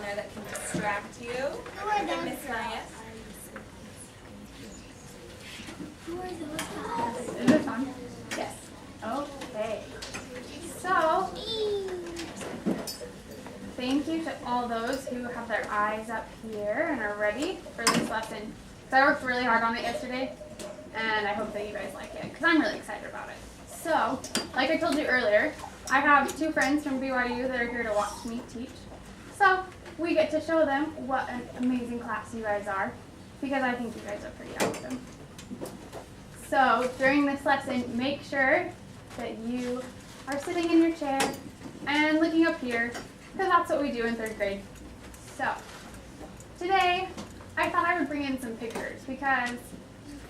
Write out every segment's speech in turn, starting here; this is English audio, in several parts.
there that can distract you. And Miss Maya. Who are those guys? Is it fun? Yes. Okay. So, thank you to all those who have their eyes up here and are ready for this lesson. So I worked really hard on it yesterday, and I hope that you guys like it, because I'm really excited about it. So, like I told you earlier, I have 2 friends from BYU that are here to watch me teach. So, we get to show them what an amazing class you guys are, because I think you guys are pretty awesome. So, during this lesson, make sure that you are sitting in your chair and looking up here, because that's what we do in 3rd grade. So, today, I thought I would bring in some pictures, because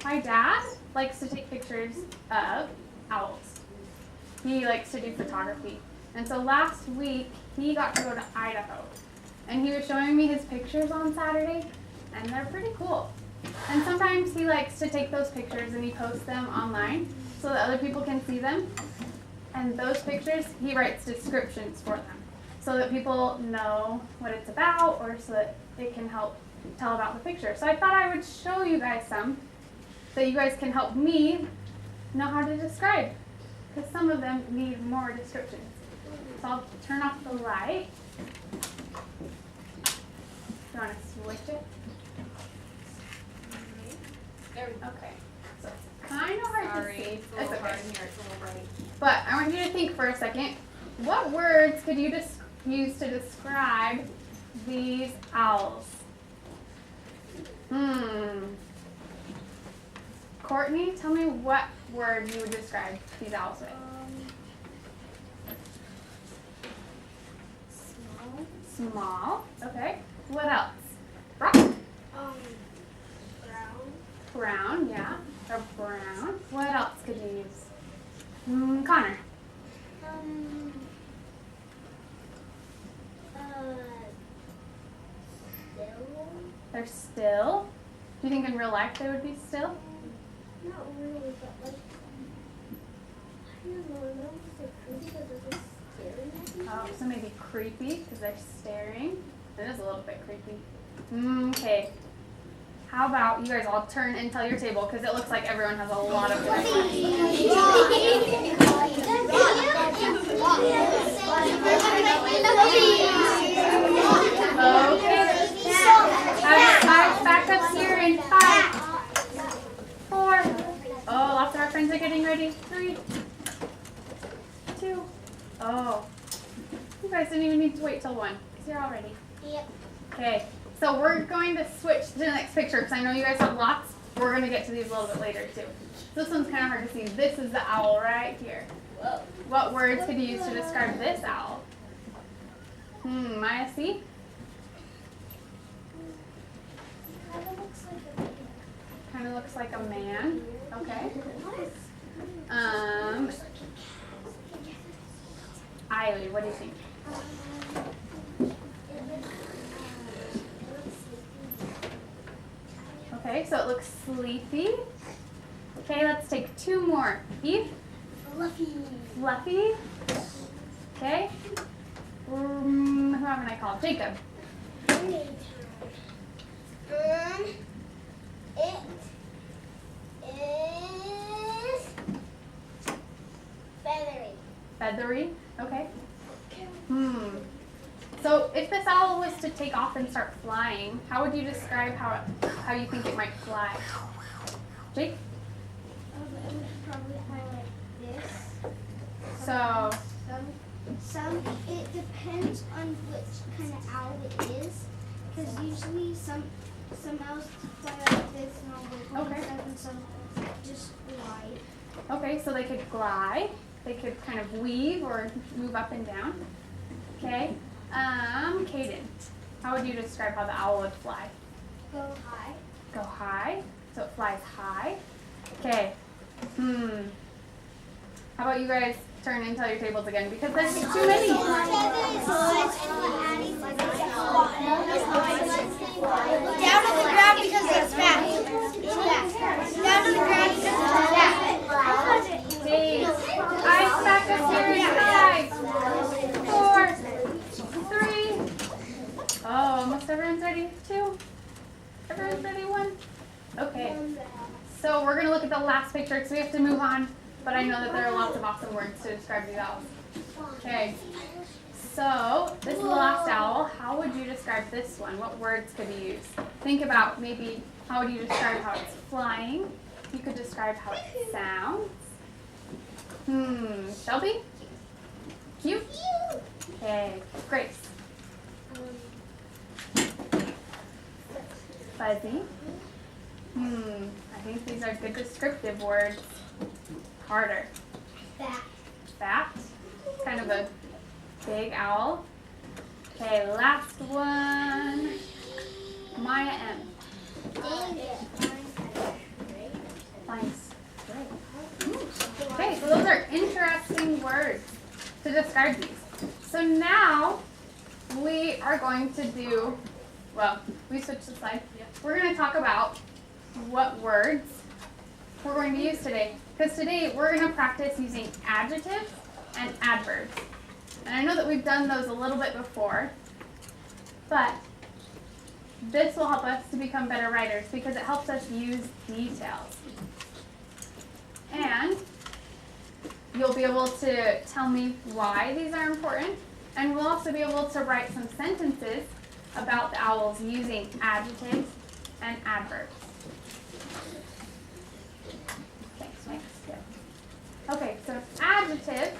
my dad likes to take pictures of owls. He likes to do photography. And so last week, he got to go to Idaho. And he was showing me his pictures on Saturday, and they're pretty cool. And sometimes he likes to take those pictures and he posts them online so that other people can see them. And those pictures, he writes descriptions for them so that people know what it's about, or so that it can help tell about the picture. So I thought I would show you guys some so you guys can help me know how to describe, because some of them need more descriptions. So I'll turn off the light. You want to switch it? Okay. So it's kind of hard to see. It's a little hard in here. It's a little bright. But I want you to think for a second. What words could you use to describe these owls? Courtney, tell me what word you would describe these owls with. Small. Small. Okay. What else? Brock? Brown. Brown, yeah. Or brown. What else could you use? Connor? Still. They're still. Do you think in real life they would be still? Not really, but like, I don't know, they're creepy because they're just staring at me. Oh, so maybe creepy because they're staring. It is a little bit creepy. Okay. How about you guys all turn and tell your table, because it looks like everyone has a lot of different Okay. Have back up here in 5, 4. Oh, lots of our friends are getting ready. 3, 2. Oh. You guys didn't even need to wait till 1, because you're all ready. Yep. Okay, so we're going to switch to the next picture, because I know you guys have lots. We're going to get to these a little bit later, too. This one's kind of hard to see. This is the owl right here. Whoa. What words could you use to describe this owl? Maya, see? Kind of looks like a man. Okay. Eiley, what do you think? Okay, so it looks sleepy. Okay, let's take 2 more. Eve? Fluffy. Fluffy. Okay. Who haven't I called? Jacob. It is feathery. Feathery. Okay. So if this owl was to take off and start flying, how would you describe how you think it might fly? Jake? It would probably fly like this. So, It depends on which kind of owl it is, because usually some owls fly like this and all the Okay. and some just glide. okay, so they could glide. They could kind of weave or move up and down. Okay. Kaden, how would you describe how the owl would fly? Go high. Go high. So it flies high. Okay. How about you guys turn and tell your tables again, because there's too many. Down to the ground because it's fast. Down to the ground because it's fast. Okay. Eyes back up here in 5, 4, 3. Oh, almost everyone's ready? 2? Everyone's ready? 1? Okay. So we're going to look at the last picture because we have to move on. But I know that there are lots of awesome words to describe these owls. Okay. So this is the last owl. How would you describe this one? What words could you use? Think about maybe how would you describe how it's flying? You could describe how it sounds. Shelby? Cute? Okay. Grace? Fuzzy? I think these are good descriptive words. Carter? Fat? Kind of a big owl. Okay, last one. Maya M. Nice. Okay, so those are interesting words to describe these. So now we are going to do, well, we switched the slide. We're going to talk about what words we're going to use today. Because today we're going to practice using adjectives and adverbs. And I know that we've done those a little bit before, but this will help us to become better writers because it helps us use details. And you'll be able to tell me why these are important, and we'll also be able to write some sentences about the owls using adjectives and adverbs. Thanks, Mike. Yeah. Okay, so adjective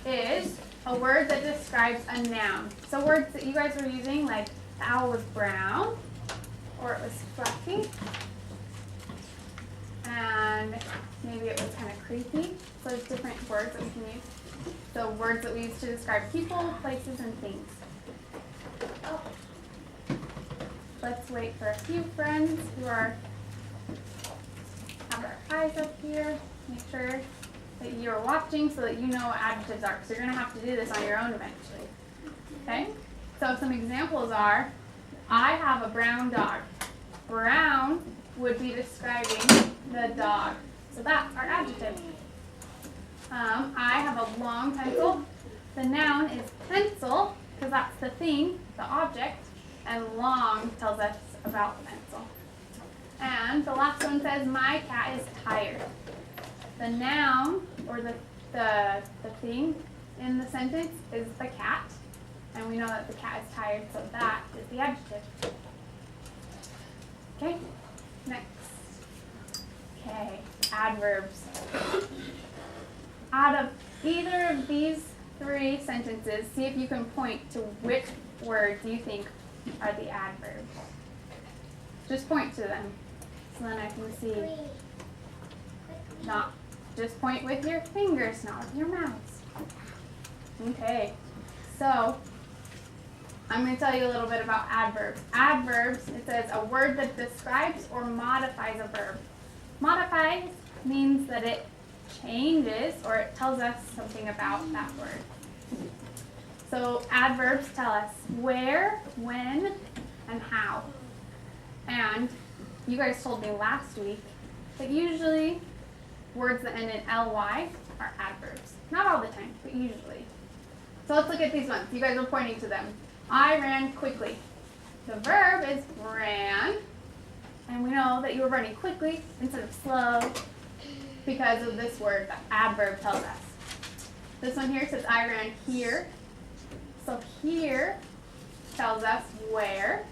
is a word that describes a noun. So words that you guys were using, like the owl was brown, or it was fluffy, and maybe it was kind of creepy. So there's different words that we can use. So words that we use to describe people, places, and things. Let's wait for a few friends who have their eyes up here. Make sure that you're watching so that you know what adjectives are, because you're going to have to do this on your own eventually. Okay? So some examples are, I have a brown dog. Brown would be describing the dog. So that's our adjective. I have a long pencil. The noun is pencil, because that's the thing, the object, and long tells us about the pencil. And the last one says, my cat is tired. The noun, or the thing in the sentence is the cat, and we know that the cat is tired, so that is the adjective. Okay, next. Okay, adverbs. Out of either of these 3 sentences, see if you can point to which words you think are the adverbs. Just point to them, so then I can see. Not just point with your fingers, not with your mouths. Okay, so I'm going to tell you a little bit about adverbs. Adverbs, it says a word that describes or modifies a verb. Modifies means that it changes or it tells us something about that word. So adverbs tell us where, when, and how. And you guys told me last week that usually words that end in ly are adverbs. Not all the time, but usually. So let's look at these ones. You guys are pointing to them. I ran quickly. The verb is ran, and we know that you were running quickly instead of slow because of this word that adverb tells us. This one here says I ran here. So here tells us where,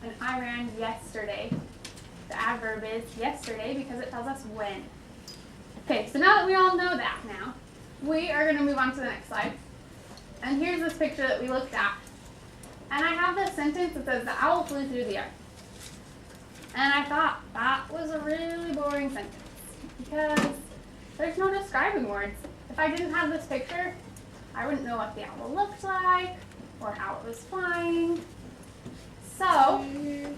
and I ran yesterday. The adverb is yesterday because it tells us when. Okay, so now that we all know that now, we are going to move on to the next slide. And here's this picture that we looked at. And I have this sentence that says, the owl flew through the air. And I thought that was a really boring sentence because there's no describing words. If I didn't have this picture, I wouldn't know what the owl looked like or how it was flying. So, I'm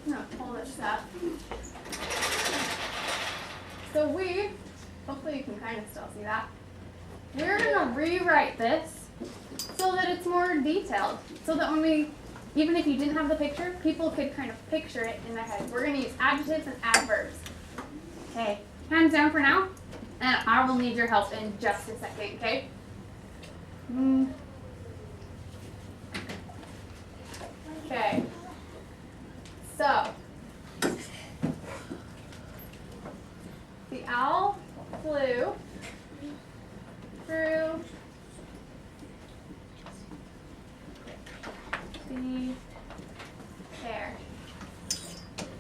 going to pull this up. So hopefully you can kind of still see that. We're going to rewrite this so that it's more detailed. So that even if you didn't have the picture, people could kind of picture it in their head. We're going to use adjectives and adverbs. Okay, hands down for now. And I will need your help in just a second, okay? Okay. So, the owl flew through the air.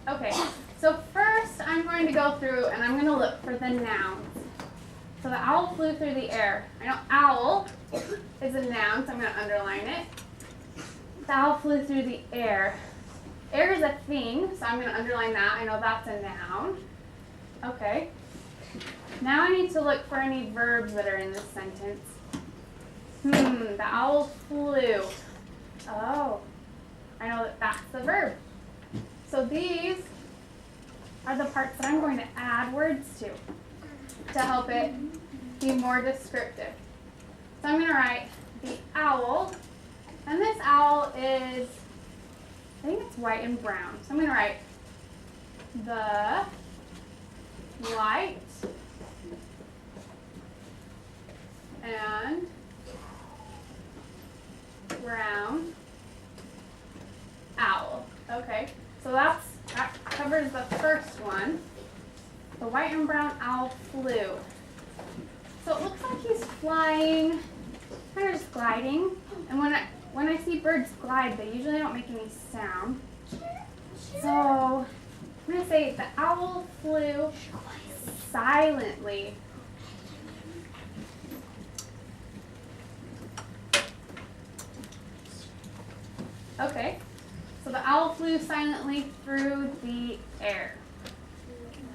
Okay, so first I'm going to go through and I'm going to look for the nouns. So the owl flew through the air. I know owl is a noun, so I'm going to underline it. The owl flew through the air. Air is a thing, so I'm going to underline that. I know that's a noun. Okay. Now I need to look for any verbs that are in this sentence. The owl flew. Oh, I know that that's the verb. So these are the parts that I'm going to add words to help it be more descriptive. So I'm going to write the owl, and this owl is, I think it's white and brown. So I'm going to write the white and brown owl. Okay, so that covers the first one. The white and brown owl flew. So it looks like he's flying, kind of just gliding. And when I see birds glide, they usually don't make any sound. So I'm going to say the owl flew silently. Okay, so the owl flew silently through the air.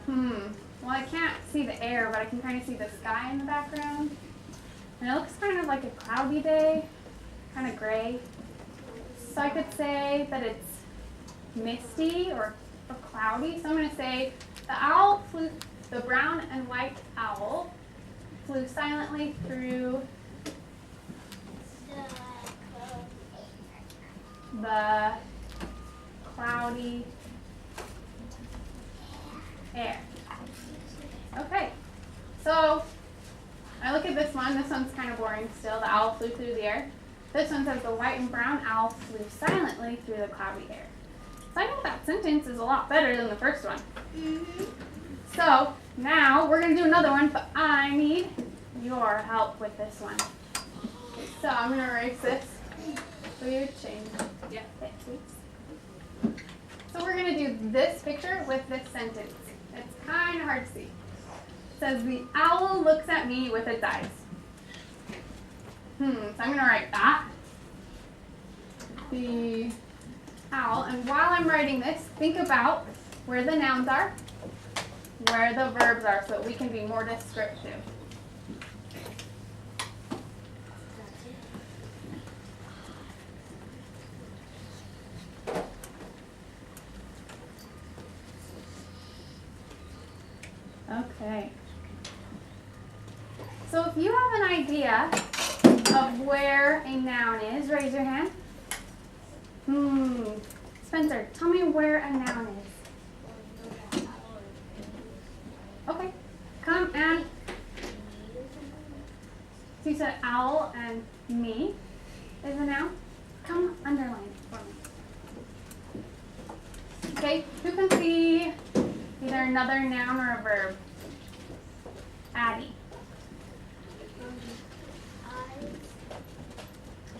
Well, I can't see the air, but I can kind of see the sky in the background. And it looks kind of like a cloudy day, kind of gray. So I could say that it's misty or cloudy. So I'm going to say the brown and white owl flew silently through the cloudy air. Okay, so I look at this one. This one's kind of boring still. The owl flew through the air. This one says the white and brown owl flew silently through the cloudy air. So I know that sentence is a lot better than the first one. So now we're going to do another one, but I need your help with this one. So I'm going to erase this. So you change it, please. So we're going to do this picture with this sentence. It's kind of hard to see. It says, the owl looks at me with its eyes. So I'm going to write that. The owl. And while I'm writing this, think about where the nouns are, where the verbs are, so we can be more descriptive. Okay. So if you have an idea of where a noun is, raise your hand. Spencer, tell me where a noun is. Okay. Come and, so you said owl and me is a noun. Come underline it for me. Okay, who can see either another noun or a verb? Addie.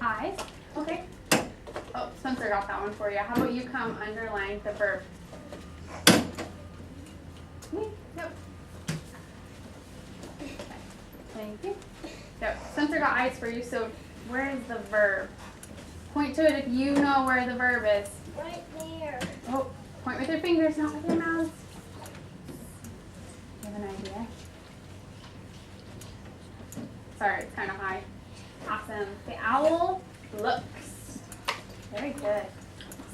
Eyes. Okay. Oh, Spencer got that one for you. How about you come underline the verb? Me? Nope. Okay. Thank you. Yep. Spencer got eyes for you, so where is the verb? Point to it if you know where the verb is. Right there. Oh, point with your fingers, not with your mouth. You have an idea? Sorry, it's kind of high. Awesome. The owl looks. Very good.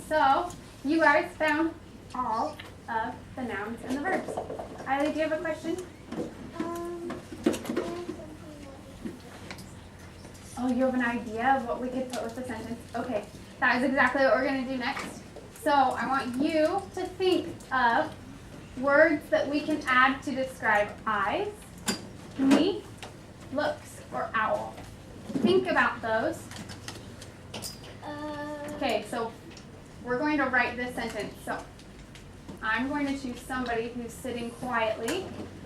So, you guys found all of the nouns and the verbs. Eiley, do you have a question? Oh, you have an idea of what we could put with the sentence? Okay, that is exactly what we're going to do next. So, I want you to think of words that we can add to describe eyes, me, looks, or owl. Think about those. Okay, so we're going to write this sentence. So I'm going to choose somebody who's sitting quietly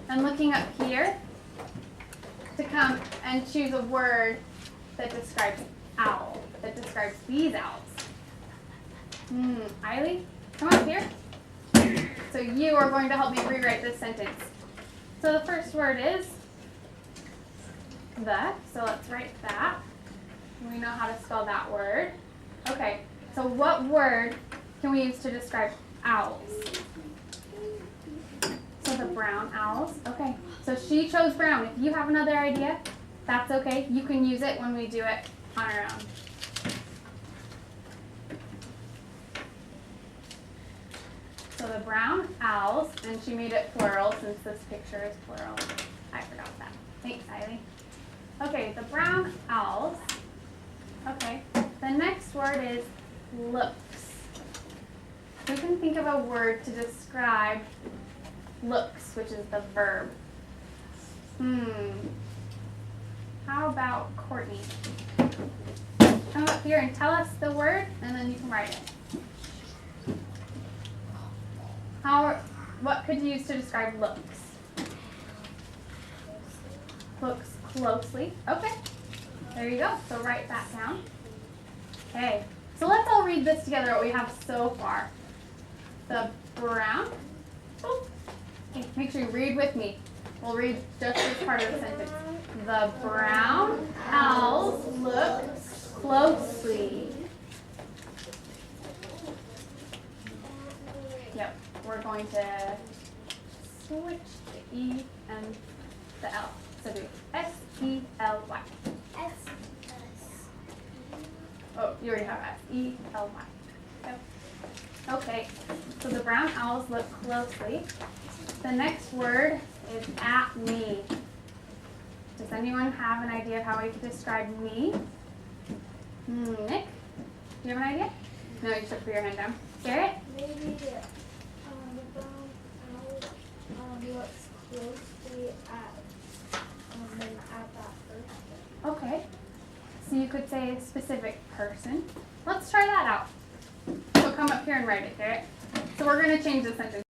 and looking up here to come and choose a word that describes owl, that describes these owls. Eiley, come up here. So you are going to help me rewrite this sentence. So the first word is the, so let's write that. We know how to spell that word. Okay, so what word can we use to describe owls? So the brown owls. Okay, so she chose brown. If you have another idea, that's okay. You can use it when we do it on our own. So the brown owls, and she made it plural since this picture is plural. I forgot that. Thanks, Eiley. Okay, the brown owls. Okay, the next word is looks. We can think of a word to describe looks, which is the verb. How about Courtney? Come up here and tell us the word, and then you can write it. What could you use to describe looks? Looks closely. Okay. There you go. So write that down. Okay. So let's all read this together, what we have so far. The brown. Okay, make sure you read with me. We'll read just this part of the sentence. The brown owls look closely. Yep. We're going to switch the E and the L. So do S-E-L-Y. Oh, you already have S-E-L-Y. Yep. Okay, so the brown owls look closely. The next word is at me. Does anyone have an idea of how we could describe me? Nick, do you have an idea? No, you should put your hand down. Garrett? Maybe the brown owl looks closely at that person. Okay. So you could say a specific person. Let's try that out. So come up here and write it, Garrett. So we're going to change the sentence.